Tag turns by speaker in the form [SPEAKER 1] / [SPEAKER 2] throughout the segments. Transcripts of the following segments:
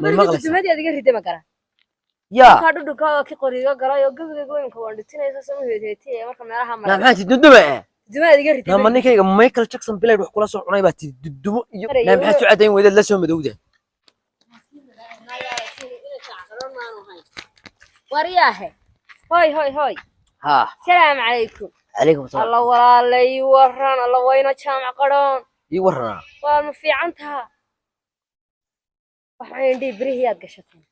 [SPEAKER 1] ما مغلس
[SPEAKER 2] ما دي أديك ريدة مكرا
[SPEAKER 1] يا
[SPEAKER 2] كادو دكا كي قرية قرا يوجب جوين كوان دتنا إذا سمو هديتي ما كنا راح
[SPEAKER 1] نعم حاجة دندمة
[SPEAKER 2] ما أديك ريدة
[SPEAKER 1] نعم مني كي مايكل جاكسون بلاي روح كل صوت عناي باتي دندمة نعم حاجة عادين وإذا لا سوى مدودة
[SPEAKER 2] ورياه هاي
[SPEAKER 1] ها
[SPEAKER 2] السلام عليكم
[SPEAKER 1] عليكم السلام
[SPEAKER 2] الله ولا لي ورنا الله وين جامع قرون
[SPEAKER 1] يورنا
[SPEAKER 2] والما في عنتها waxaan indhi birihiyaad gashatay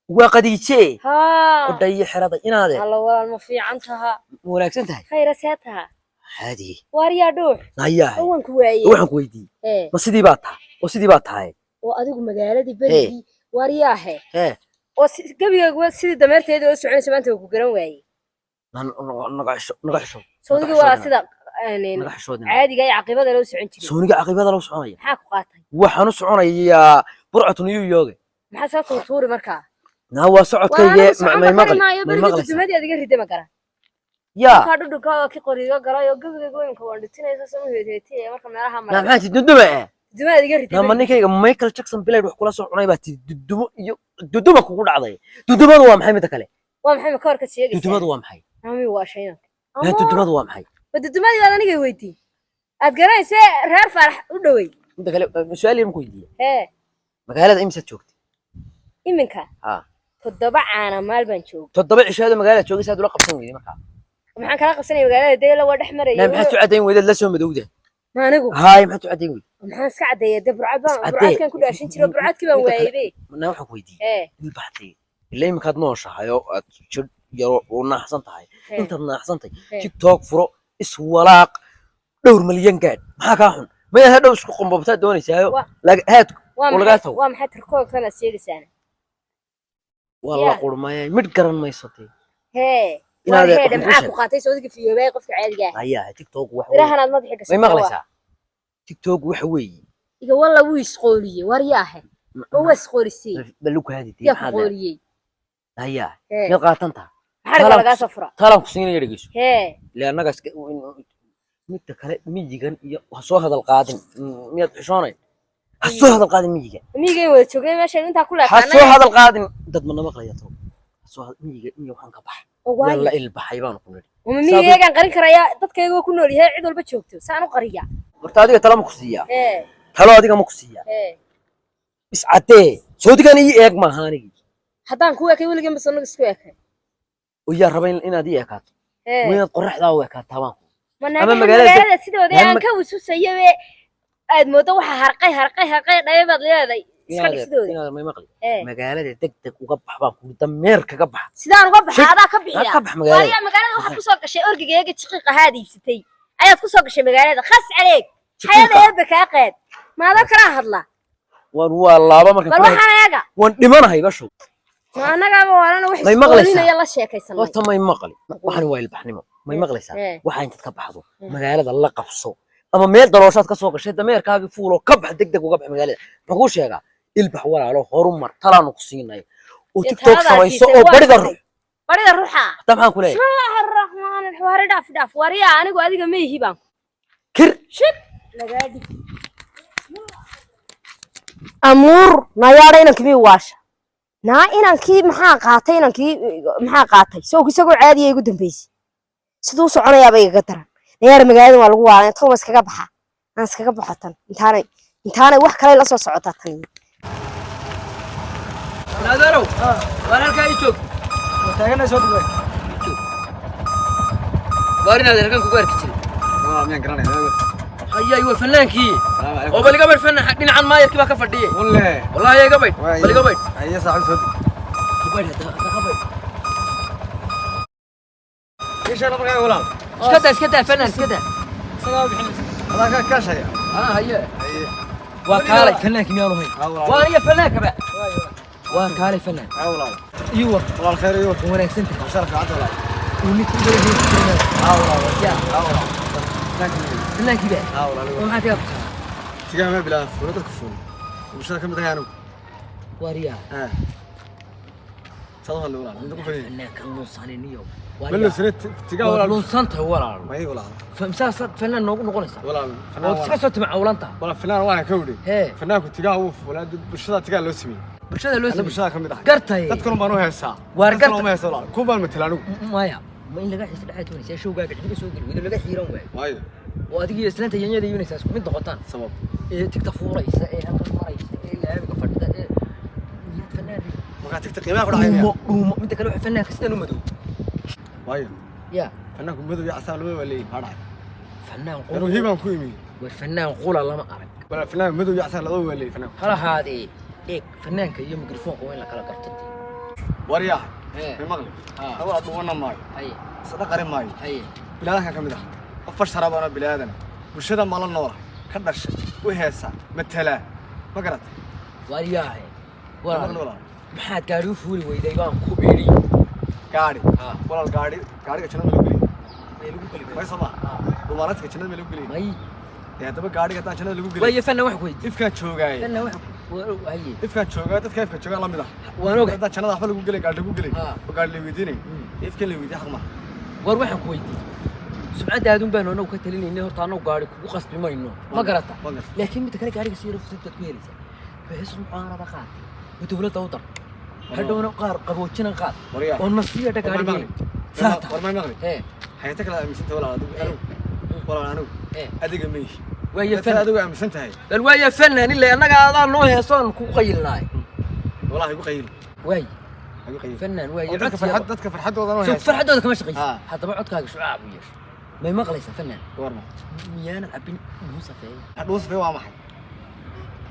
[SPEAKER 1] وقديتشي
[SPEAKER 2] ها
[SPEAKER 1] قدي حرادة إن هذا
[SPEAKER 2] الله والما في عنتها
[SPEAKER 1] وناكسن تهي
[SPEAKER 2] خير ساتها
[SPEAKER 1] هذه
[SPEAKER 2] واريا دوح
[SPEAKER 1] هيا
[SPEAKER 2] هو كويس
[SPEAKER 1] وحن كويدي
[SPEAKER 2] ايه
[SPEAKER 1] ما سيدي باتها وسيدي باتها هاي
[SPEAKER 2] وادق magaaladii berigi wariyaahe
[SPEAKER 1] إيه
[SPEAKER 2] oo gabiga sidii dameerteeda oo soconaysa maanta ku garan waayay
[SPEAKER 1] نقحشو
[SPEAKER 2] soodigi waa sida
[SPEAKER 1] نقحشو
[SPEAKER 2] caadiga ay aqibada loo socon jiray
[SPEAKER 1] سونيك عقبة لو صعونية
[SPEAKER 2] maxaa ku qaatay
[SPEAKER 1] وحنو صعونية برعة نيويورك
[SPEAKER 2] maxaa soo tuuri markaa
[SPEAKER 1] هو صعد كي ما مغلس
[SPEAKER 2] ma adiga ride ma garan
[SPEAKER 1] يا
[SPEAKER 2] ka dhudhuka ki qoriga galayo gabiga goyn ka wandhitinaysa sama heedeetay marka meelaha
[SPEAKER 1] نعم حاجة دندمة
[SPEAKER 2] dima adiga ride
[SPEAKER 1] نعم مني كي مايكل جاكسون بلاي روح كل صوت عناي باتي دندمة كقول عضي دندمة هو محي متكلم
[SPEAKER 2] waa maxay ka horka sheegaysaa
[SPEAKER 1] دندمة هو محي
[SPEAKER 2] ami waa shayna
[SPEAKER 1] لا دندمة هو محي
[SPEAKER 2] baddumadii baan aniga weydii aad garanaysa reer farax u dhaway
[SPEAKER 1] انت قال سؤالي مكو يدي
[SPEAKER 2] ee
[SPEAKER 1] مقالة امسى جوجتي
[SPEAKER 2] iminka
[SPEAKER 1] ها
[SPEAKER 2] 7 caana maal baan joog
[SPEAKER 1] تطبع شهادة مقالة جوجي ساد ولا قبسون ويدي مكا
[SPEAKER 2] maxaan kala qabsanay magaalada deela waa dhex maray
[SPEAKER 1] نعم حتى عدين وإذا لا سوى مدودة
[SPEAKER 2] ma anigu
[SPEAKER 1] هاي ما حتى عدين ويد
[SPEAKER 2] maxaan iska cadeeyay burcad kan ku dhaashin jiro burcadkii baan waayay
[SPEAKER 1] نعم حكو يدي
[SPEAKER 2] ee
[SPEAKER 1] البحثي اللي مكاد نوشة هايو شد يرو ونحسن تاعي انت نحسن تاعي تيك توك فرو اسولاق دور مليون قاعد ما كاحن ما هذا وش قنبوبتات دونيس هايو لا هات ولقاته
[SPEAKER 2] waa maxay tirkoo kana sheegaysaan
[SPEAKER 1] والله قول ما مدقرن ما يصتي
[SPEAKER 2] hee
[SPEAKER 1] إن هذا
[SPEAKER 2] waa maxaa ku qaatay soodiga fiyoobay qofka caadiga ah
[SPEAKER 1] هيا تيك توك وحوي
[SPEAKER 2] irahanaad madaxa gashay
[SPEAKER 1] ما مغلسة تيك توك وحوي
[SPEAKER 2] iga walla wuu isqooliyay wariyaahe oo isqoolisay
[SPEAKER 1] بلوك هذه تي
[SPEAKER 2] yaa ku qooliyay
[SPEAKER 1] هيا
[SPEAKER 2] hee
[SPEAKER 1] يلقى تنتا
[SPEAKER 2] maxaa laga safra
[SPEAKER 1] ترى كسين يرجس
[SPEAKER 2] hee
[SPEAKER 1] لأنك متى كلا ميجيكن وحصوه هذا القادم ميت حشوني حصوه هذا القادم ميجيكن
[SPEAKER 2] miyigay wada joogay meesha inta ku
[SPEAKER 1] حصوه هذا القادم ضد من نمق ليتو حصوه ميجيكن ميجي وحن كبح يلا البح يبان كلنا
[SPEAKER 2] miyigaygan qarin karaya dadkayga ku nool yahay cid walba joogto saan u qariya
[SPEAKER 1] برتادي تلا مكسية
[SPEAKER 2] ee
[SPEAKER 1] تلا هذه مكسية
[SPEAKER 2] ee
[SPEAKER 1] بس عتى سودي كان يجيك ما هاني
[SPEAKER 2] haddaan ku ekay weligan basanaga isku ekay
[SPEAKER 1] ويا ربين إن هذه أكاد
[SPEAKER 2] ee
[SPEAKER 1] وين القرح ذا وأكاد تمام
[SPEAKER 2] manaa magaalada sidooda aan ka wasuusayay aad moodo waxa harqay dhaybad leedahay iska dhigsidooda
[SPEAKER 1] هذا ما يمقلي
[SPEAKER 2] ee
[SPEAKER 1] مقالة دق وقبح بام دمير كقبح
[SPEAKER 2] sidaan uga baxaadaa ka bixiya
[SPEAKER 1] كقبح مقالة
[SPEAKER 2] wariya magaalada waxa ku soo gashay orgigayga jiqiiqa haadiibsatay ayaad ku soo gashay magaalada khas caleeg hayada eebba kaa qaad maada kala hadla
[SPEAKER 1] والله ما
[SPEAKER 2] bal waxaan ayaga
[SPEAKER 1] ودمنا هاي بشو
[SPEAKER 2] ma anagaaba waalana wax
[SPEAKER 1] Ma maqlaysaa?
[SPEAKER 2] isqoolinaya la sheekaysanay
[SPEAKER 1] horta may maqli waxaan waa ilbaxnimo may maqlaysaa waxa inta ka baxdo magaalada la qabso ama meel darooshaad ka soo gashay dameerkaagi fuulo ka bax degdeg uga bax magaalada maxuu sheegaa ilbax walaalo horumar talaanu ku siinay oo tiktok samayso oo barida
[SPEAKER 2] ruuxa
[SPEAKER 1] maxaan ku leeyahay
[SPEAKER 2] bismillahir rahmaanir rahiim dhaaf wariya anigu adiga ma yihi baan
[SPEAKER 1] kir
[SPEAKER 2] shib lagaadi amur nayaara inankii waasha naa inankii maxaa qaatay soo isagoo caadi ay ugu dambeysay sidoo soconayaa bay iga daran nayaar magaalada waa lagu waalan toos iskaga baxa aan iskaga baxatan intaanay wax kale la soo socota tan
[SPEAKER 1] naadaro war halka ay joog
[SPEAKER 3] taagana soo dhaway
[SPEAKER 1] warina halkan ku gaarki jiray
[SPEAKER 3] miyaan garanay
[SPEAKER 1] ayay waa fanaankii oo bal gabadh fanaan dhinacan maayirkii baa ka fadhiyay wallahi ay gabadh bal gabadh
[SPEAKER 3] ay saaxiib soo
[SPEAKER 1] gabadh
[SPEAKER 3] ايش انا بغي ولا
[SPEAKER 1] اسكت فنان اسكت
[SPEAKER 3] سلام بحنس هذا كاشيا
[SPEAKER 1] هيا وكالي فنان كميانو هي وانا فنان كبا وكالي فنان
[SPEAKER 3] والله
[SPEAKER 1] ايوه
[SPEAKER 3] والله الخير ايوه
[SPEAKER 1] وناك سنت
[SPEAKER 3] شرف عبد الله
[SPEAKER 1] ونيك تقدر
[SPEAKER 3] والله يا والله
[SPEAKER 1] فنان كبا
[SPEAKER 3] والله
[SPEAKER 1] وما تياب
[SPEAKER 3] تيجي ما بلا فول تكفون وش كم دهانو
[SPEAKER 1] وريا
[SPEAKER 3] صدق ولا ولا عندكم
[SPEAKER 1] فنان كان نصاني نيو
[SPEAKER 3] بلو سنت تيجي ولا
[SPEAKER 1] لون سنت ولا
[SPEAKER 3] ما هي ولا
[SPEAKER 1] فمسا فنان نقولسا
[SPEAKER 3] ولا
[SPEAKER 1] فنان سكسوت مع اولانتا
[SPEAKER 3] ولا فنان واحد كودي
[SPEAKER 1] هي
[SPEAKER 3] فنان كنت تيجي ولا بشرة تيجي لو سمي
[SPEAKER 1] bulshada loo
[SPEAKER 3] أنا بشرة كم ده
[SPEAKER 1] gartay
[SPEAKER 3] تذكرون ما نوه هسا
[SPEAKER 1] waar gartay
[SPEAKER 3] ما هسا كوبان مثلانو
[SPEAKER 1] maya ma in laga xiis dhaxay toonaysa showgaaga cidina soo gal wada laga xiiran waay
[SPEAKER 3] وايد
[SPEAKER 1] oo adiga islaanta yanyada yunaysa isku mid noqotaan
[SPEAKER 3] سبب
[SPEAKER 1] ee tigta fuuraysa ee halka maraysa ee laabiga fadhida ee fanaan
[SPEAKER 3] ما قاعد تكتب قيمة كل حاجة
[SPEAKER 1] dhuumo midda kale waxa fanaan kastan u madow
[SPEAKER 3] وايد
[SPEAKER 1] ya
[SPEAKER 3] فنانكم بدو يا عسال ولا إيه هذا
[SPEAKER 1] fanaan
[SPEAKER 3] أنا
[SPEAKER 1] qul
[SPEAKER 3] هيبان كويمي
[SPEAKER 1] war fanaan qula lama arag
[SPEAKER 3] ولا فنان بدو يا عسال ولا إيه فنان
[SPEAKER 1] hala haadee eeg fanaanka iyo mikrofoonka waa in la kala garto
[SPEAKER 3] ورياه
[SPEAKER 1] ee
[SPEAKER 3] في المغرب
[SPEAKER 1] ha
[SPEAKER 3] أول أطلبنا ماي
[SPEAKER 1] hay
[SPEAKER 3] صدق قريب ماي
[SPEAKER 1] hay
[SPEAKER 3] بلادها كم ده أفش شراب أنا بلادنا وشذا مال النور كدرش وهيسا مثلا ما قرأت
[SPEAKER 1] waar yahay
[SPEAKER 3] والله
[SPEAKER 1] walaal
[SPEAKER 3] ولا
[SPEAKER 1] maxaad gaari u fuuli weyday baan ku beeri
[SPEAKER 3] قاعد
[SPEAKER 1] ha
[SPEAKER 3] ولا القاعد كنا ملوكلي
[SPEAKER 1] may lagu kali
[SPEAKER 3] ما يسمع ضمانتك كنا ملوكلي
[SPEAKER 1] may
[SPEAKER 3] يعني تبى قاعد كنا كنا ملوكلي
[SPEAKER 1] way fanaan wax weyd
[SPEAKER 3] إف كان شو جاي
[SPEAKER 1] fanaan wax haye
[SPEAKER 3] إف كان شو جاي تذكر كان شو جاي لامده
[SPEAKER 1] waan ogahay
[SPEAKER 3] هذا كنا ضحى ملوكلي قاعد ملوكلي
[SPEAKER 1] ها
[SPEAKER 3] وقاعد اللي ويديني إف كان اللي ويدي حق ما
[SPEAKER 1] war waxaan ku weydiiyey sumcadda aadun baan anagu ka talinaynay horta anagu gaari kugu qasbi mayno ma garata
[SPEAKER 3] ما قرأت
[SPEAKER 1] laakiin midda kale gaariga sii rafsad ku helaysa bixis mucaarada qaad oo dawladda u dar hadhowna qaar qaboojina qaad
[SPEAKER 3] ورياه
[SPEAKER 1] oo nasiiyada gaariga saata
[SPEAKER 3] ورما المغرب
[SPEAKER 1] ee
[SPEAKER 3] حياتك لا أمسنت ولا أنا ولا أنا
[SPEAKER 1] ee
[SPEAKER 3] أديك ميش
[SPEAKER 1] waaya
[SPEAKER 3] أنت
[SPEAKER 1] fan
[SPEAKER 3] أديك أمسنت هاي
[SPEAKER 1] bal waaya fanaan ilaa annaga aadaan noo heesoon ku qayilnaay
[SPEAKER 3] والله يقول قيل
[SPEAKER 1] waay
[SPEAKER 3] يقول قيل
[SPEAKER 1] fanaan waaya
[SPEAKER 3] تذكر في الحد تذكر في الحد وضعنا
[SPEAKER 1] شوف farxadooda kama shaqaysa
[SPEAKER 3] ها
[SPEAKER 1] haddaba codkaaga shucaab u yeesho may maqlaysaa fanaan
[SPEAKER 3] ورما
[SPEAKER 1] miyaana cabin muusa feeya
[SPEAKER 3] حدوس في وامح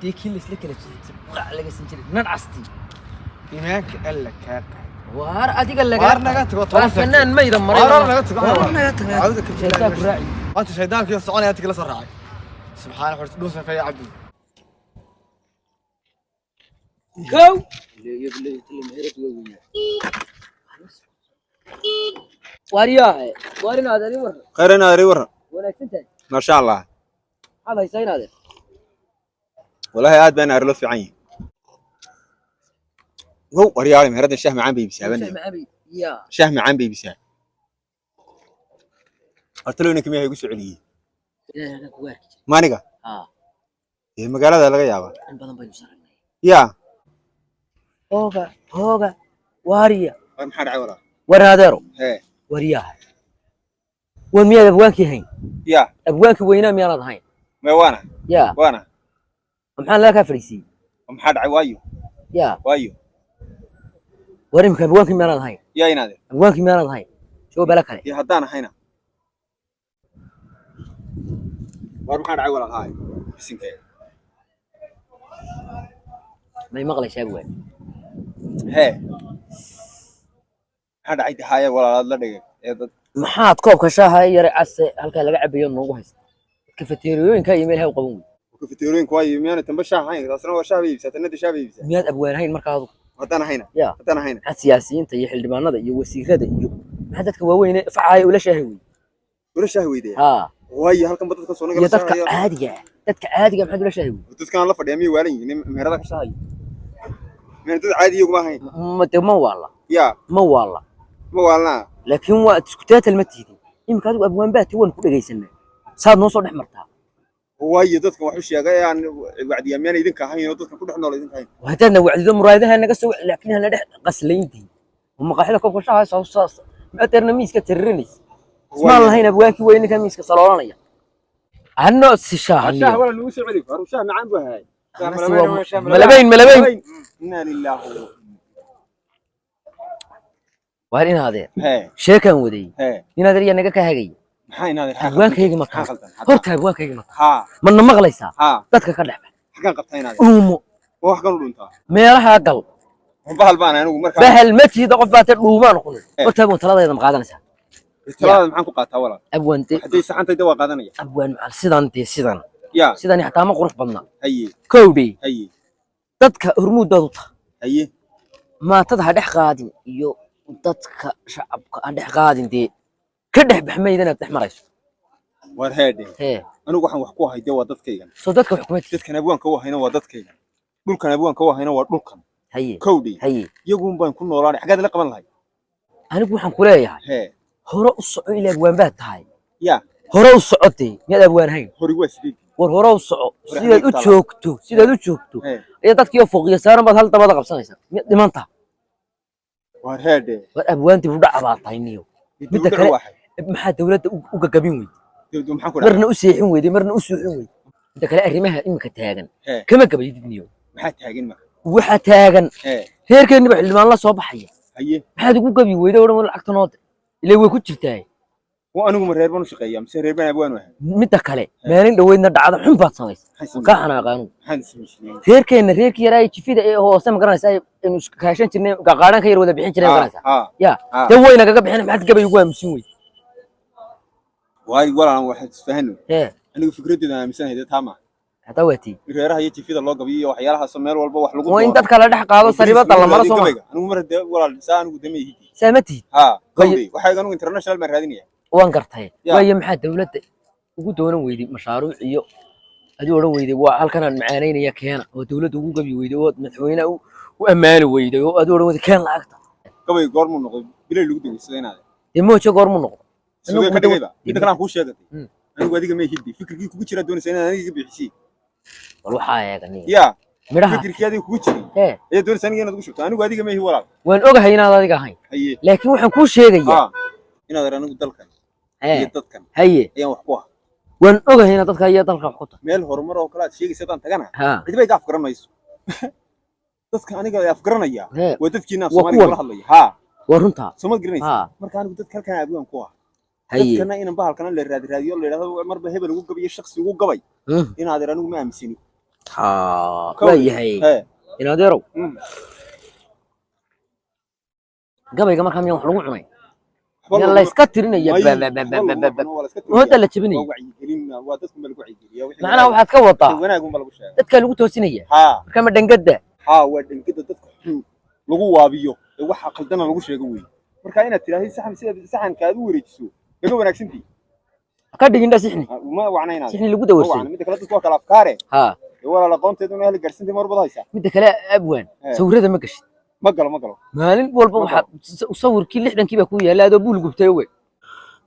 [SPEAKER 1] dee kii laisla kala jiray qac laga sin jiray nan casti
[SPEAKER 3] إيمانك قال لك هاك
[SPEAKER 1] waar adiga laga
[SPEAKER 3] وارنا قلت
[SPEAKER 1] waa fanaan mayda maray
[SPEAKER 3] وارنا قلت
[SPEAKER 1] naga tagay
[SPEAKER 3] عاوزك
[SPEAKER 1] sheekaa ku raaci
[SPEAKER 3] أنت شيطان كيف صعوني أنت كلا صراعي سبحان الله دوس في عبد
[SPEAKER 1] go waariyaahe waar inaad ari war
[SPEAKER 4] خير انا ادري ورا
[SPEAKER 1] wanaagsan tahay
[SPEAKER 4] ما شاء الله
[SPEAKER 1] maxaad haysaa inaad
[SPEAKER 4] والله اد بين ارلو في عيني هو وريالي مهرد الشاه معان بيبسا بني
[SPEAKER 1] abi ya
[SPEAKER 4] شاه معان بيبسا قلت له انك ما هي سعوديه
[SPEAKER 1] ilaahay anaga ku waarki jir
[SPEAKER 4] ما نقا
[SPEAKER 1] ha
[SPEAKER 4] هي مقالة laga yaaba
[SPEAKER 1] in badan baynu saragnay
[SPEAKER 4] يا
[SPEAKER 1] hooga waariya
[SPEAKER 4] ما حد عوضه
[SPEAKER 1] waraadeero
[SPEAKER 4] هي
[SPEAKER 1] wariyaahe waa miyaad abwaankii hayn
[SPEAKER 4] يا
[SPEAKER 1] abwaankii weynaa miyaanaad hayn
[SPEAKER 4] ما وانا
[SPEAKER 1] ya
[SPEAKER 4] وانا
[SPEAKER 1] maxaa laga kaa fadhiisiiyey
[SPEAKER 4] ما حد عوايو
[SPEAKER 1] ya
[SPEAKER 4] وايو
[SPEAKER 1] war imika abwaankii miyaanaad hayn
[SPEAKER 4] يا ينادر
[SPEAKER 1] abwaankii miyaanaad hayn soo bala kale
[SPEAKER 4] يا هدانا هنا وار ما حد عوضه هاي بسنكه
[SPEAKER 1] may maqlaysaa abwaan
[SPEAKER 4] هي حد عيد هاي ولا لا دغ
[SPEAKER 1] maxaad koobka shaaha yare case halka laga cabayo noogu haysta kafeteeriyooyinka iyo meelaha u qaban weyn
[SPEAKER 4] كفتيرين كواي ميانا تنبشا هاي راسنا وشابي بس تنادي شابي بس
[SPEAKER 1] miyaad abwaan hayn markaadu
[SPEAKER 4] هدانا هنا
[SPEAKER 1] ya
[SPEAKER 4] هدانا هنا
[SPEAKER 1] maxaad siyaasiyiinta iyo xildhibaanada iyo wasiirada iyo maxaa dadka waaweyn facaaya ula shaahi wey
[SPEAKER 4] ولا شهوي دي
[SPEAKER 1] ha
[SPEAKER 4] واي halkan badadka soo naga
[SPEAKER 1] iyo dadka caadiga maxaad ula shaahi wey
[SPEAKER 4] dadkan la fadhiya miyay waalan yihiin meherada ka shaqay meherada caadi iyo ma hayn
[SPEAKER 1] ma waala
[SPEAKER 4] ya
[SPEAKER 1] ma waala
[SPEAKER 4] ma waalna
[SPEAKER 1] laakiin waa isku teetal ma tiidin imika adigu abwaan baati waan ku dhageysanaa saad noo soo dhex martaa
[SPEAKER 4] واي dadkan wax u sheegay aan wacdiya miyaan idinka ahayn oo dadkan ku dhex nool idinka ahayn
[SPEAKER 1] hadana wacdido muraadaha naga soo laakiin hana dhex qaslayntii uma qaxida koobka shaaha saas ma atarna miiska tirinays ismaan lahayn abwaankii weynka miiska saloolanaya anno si shaaha
[SPEAKER 4] shaaha wala lagu soo celi karo shaaha macaan buu haay
[SPEAKER 1] malabayn
[SPEAKER 4] inna lillahi
[SPEAKER 1] waar inaadeen
[SPEAKER 4] he
[SPEAKER 1] sheekan waday
[SPEAKER 4] he
[SPEAKER 1] inaad riya naga ka hagay
[SPEAKER 4] maxay inaad
[SPEAKER 1] abwaankayga ma ka horta abwaankayga ma
[SPEAKER 4] ha
[SPEAKER 1] mana maqlaysaa
[SPEAKER 4] ha
[SPEAKER 1] dadka ka dhex
[SPEAKER 4] xagan qabtay inaad
[SPEAKER 1] dhuumo
[SPEAKER 4] wax kan u dhuntaa
[SPEAKER 1] meelaha gal
[SPEAKER 4] bahal baan anigu markaa
[SPEAKER 1] bahal ma tiida qof baad dhuumaan ku horta abwaan taladeeda ma qaadanaysaa
[SPEAKER 4] talaada maxaan ku qaataa walaal
[SPEAKER 1] abwaan
[SPEAKER 4] hadii saxantayda waa qaadanaya
[SPEAKER 1] abwaan macal sidan
[SPEAKER 4] ya
[SPEAKER 1] sidani xataa ma qurux badna
[SPEAKER 4] haye
[SPEAKER 1] kowdhi
[SPEAKER 4] haye
[SPEAKER 1] dadka hormuudoodu ta
[SPEAKER 4] haye
[SPEAKER 1] maatada ha dhex qaadin iyo dadka shacabka ha dhex qaadin dee ka dhex baxmayda inaad dhex marayso
[SPEAKER 4] war heede
[SPEAKER 1] hee
[SPEAKER 4] anigu waxaan wax ku hayday waa dadkaygan
[SPEAKER 1] soo dadka xukuumadda
[SPEAKER 4] dadkan abwaanka u hayna waa dadkaygan dhulkan abwaanka u hayna waa dhulkan
[SPEAKER 1] haye
[SPEAKER 4] kowdhi
[SPEAKER 1] haye
[SPEAKER 4] iyagu baan ku noolaanay xagaad la qaban lahayd
[SPEAKER 1] anigu waxaan ku leeyahay
[SPEAKER 4] hee
[SPEAKER 1] hore u soco ilaa abwaan baad tahay
[SPEAKER 4] ya
[SPEAKER 1] hore u socotay miyaad abwaan hayn
[SPEAKER 4] hori waa sidii
[SPEAKER 1] war hore u soco sidaad u joogto iyo dadkii fooqiya saaran baad hal dabada qabsanaysaa dhimanta
[SPEAKER 4] war heede
[SPEAKER 1] war abwaanti u dhacbaa tayniyo midda kale maxaa dawladda u gagabin
[SPEAKER 4] dawladdu maxaan ku
[SPEAKER 1] marna u seexin weyday marna u suuxin weyday midda kale arrimaha imika taagan kama gabayidniyo
[SPEAKER 4] maxaa taagan ma
[SPEAKER 1] waxa taagan heerkeennaba xildhibaan la soo baxaya
[SPEAKER 4] haye
[SPEAKER 1] maxaad ugu gabi weyday oo dhan lacagta nood ilaa way ku jirtaa
[SPEAKER 4] anigu ma reer baan u shaqeeyaa mise reer baan abwaan wahay
[SPEAKER 1] midda kale maalin dhaweydna dhacdo xun baad samaysay ka xanaaqaanu
[SPEAKER 4] maxaan sameeyay
[SPEAKER 1] reerkeena reerkii yaraa jifida ee hoose ma garanaysaa inuu iska kaashan jirnay qaqaaran ka yar wada bixin jireen garanaysaa ya dawayna kaga bixin maxaad gabay ugu aamusin wey
[SPEAKER 4] walaan waxaad isfahanno anigu fikradeeda aaminsanahay taama
[SPEAKER 1] hada waati
[SPEAKER 4] reeraha iyo jifida loo gabiyo waxyaalahaas meel walba wax lagu
[SPEAKER 1] waa in dadka la dhex qaado saribada la maro soo
[SPEAKER 4] anigu mar walaal saa anigu dameeyay
[SPEAKER 1] saamati
[SPEAKER 4] waxay anigu international ma raadinaya
[SPEAKER 1] waan gartay way maxaa dawladda ugu doonan weyday mashaaruuc iyo adii oran weyday waa halkan aan macaanaynaya keena oo dawladda ugu gabi weyday oo madaxweynaha u amaani weyday oo adii oran weyday keen lacagta
[SPEAKER 4] gabay goormu noqday bilay lagu dageysadeenaade
[SPEAKER 1] moojo goormu noqdo
[SPEAKER 4] anigu ka dhigayba inta kale aan ku sheegay anigu adiga ma hiddi fikirkii kugu jira doonaysa inaan aniga bixisi
[SPEAKER 1] wal waxa ayaga
[SPEAKER 4] ya
[SPEAKER 1] midhaha
[SPEAKER 4] fikirkii adiga kugu jiray ee doonaysa aniga inaad ugu shubto anigu adiga ma hi walaal
[SPEAKER 1] waan ogahay inaad adiga ahayn
[SPEAKER 4] haye
[SPEAKER 1] laakiin waxaan ku sheegayaa
[SPEAKER 4] inaad anigu dalkan dadkan
[SPEAKER 1] haye
[SPEAKER 4] ayaan wax ku ah
[SPEAKER 1] waan ogahay inaad dadka iyo dalka wax ku tahay
[SPEAKER 4] meel horumar oo kala sheegaysa daan tagana cid bay gaaf garanayso dadka aniga ay afgaranaya waa dadkiina Soomaaliga la hadlaya waa
[SPEAKER 1] runta
[SPEAKER 4] Soomaali garanaysa marka anigu dadka halkan abwaan ku ah dadkana inaan bahalkana la raadiyo la yiraahdo marba hebel ugu gabiyo shakhsi ugu gabay inaad anigu ma aaminsani
[SPEAKER 1] waayahay inaad yarow gabayga markaa miyaa wax lagu cunay يلا يسكترني وهذا اللي تبني معناه واحد كوطا dadka lagu toosinaya kama dhangada
[SPEAKER 4] waa dhangada dadka lagu waabiyo waxa qaldana lagu sheego weey marka inaad tiraahdo saxanka aad u wareejiso laga wanaagsantii
[SPEAKER 1] ka dhigin sixni
[SPEAKER 4] ma wacnayna
[SPEAKER 1] sixni lagu dawarsan
[SPEAKER 4] mid kale dadku kala afkaare wala la qoonteedu inay hal gaarsantii mar badaysa
[SPEAKER 1] mid kale abwaan sawirada ma gashid
[SPEAKER 4] ma galo
[SPEAKER 1] maalin walba waxa sawirkii 60kii ba ku yaala adoo buul gubtay way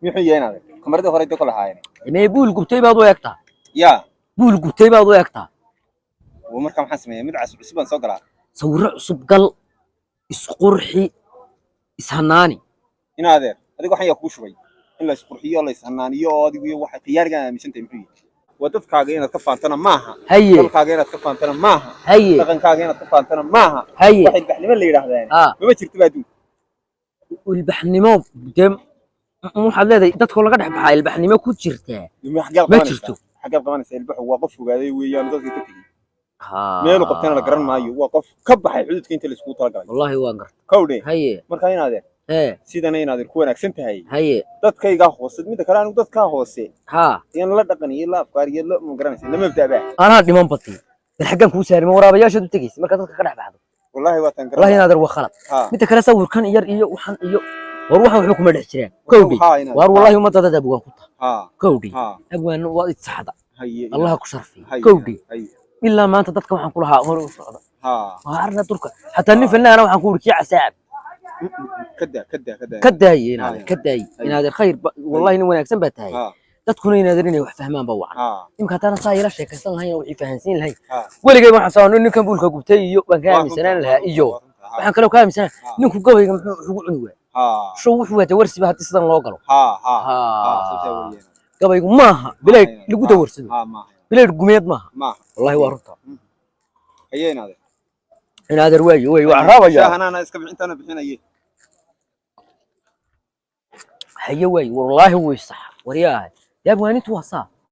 [SPEAKER 4] mixuu yeeynaa kamarada hore dadku la haayeen
[SPEAKER 1] inay buul gubtay baad u eegtaa
[SPEAKER 4] ya
[SPEAKER 1] buul gubtay baad u eegtaa
[SPEAKER 4] marka maxaan sameeyay mid cusub aan soo galaa
[SPEAKER 1] sawir cusub gal isqurxi ishanaani
[SPEAKER 4] inaadeer adiga waxaan ku shubay in la isqurxiyo la ishanaaniyo oo adigu waxa qiyaarga aaminsantahay muxuu wadadkaaga inaad ka faantana maaha dalkaaga inaad ka faantana maaha dhaqankaaga inaad ka faantana maaha waxay baxnimo la yiraahdaan ma jirto baadu
[SPEAKER 1] ilbaxnimo dem waxaad leedahay dadka laga dhex baxay ilbaxnimo ku jirtaa ma jirto
[SPEAKER 4] xagga qabanaysa ilbaxu waa qof fogaaday weeyaan dadka ka tagay meel qabtana la garan maayo waa qof ka baxay xududka inta la isku talagalay
[SPEAKER 1] wallahi waa gar
[SPEAKER 4] kowde marka inaad sidana inaad ku wanaagsan tahay dadkayga hoose mid kale anigu dadka hoose in la dhaqaniyo la afkaariyo la magaranaysa lama badaaba
[SPEAKER 1] ana dhiman batay xaggan ku saarimo waraabayaasha u tagays marka dadka ka dhex baxdo
[SPEAKER 4] wallahi waa tan
[SPEAKER 1] wallahi inaad war khalad mid kale sawirkan yar iyo waxan iyo war waxan wuxuu kuma dhex jiraan kowdi war wallahi uma dadada abwaan ku tahay kowdi abwaan waa saxda allah ku sharfi kowdi illa maanta dadka waxaan ku lahaa hor u socda waarna turka hatta nin fanaana waxaan ku urkiya casaab كداي إن هذا الخير والله إنه وناكسن بتاعي تدخلون إن هذا إنه وحفهمان بوعة يمكن ترى صاير شيء كسر هاي ويفهمسين الهاي ولا جاي واحد صار إنه كان بقول كقبتي يو كان مثلاً لها إيجو وحنا كلو كان مثلاً إنه كقوي يقول شو هو تورث بها تصدق الله قالوا قبل يقول ماها بلا يقول تورث بلا الجميد ماها والله ورطة
[SPEAKER 4] أيه هذا
[SPEAKER 1] إن هذا الواجي وعرابة
[SPEAKER 4] يا أنا إسكب أنت أنا بحين أيه
[SPEAKER 1] حيوي والله هو صح ورياه يا ابو انت وصا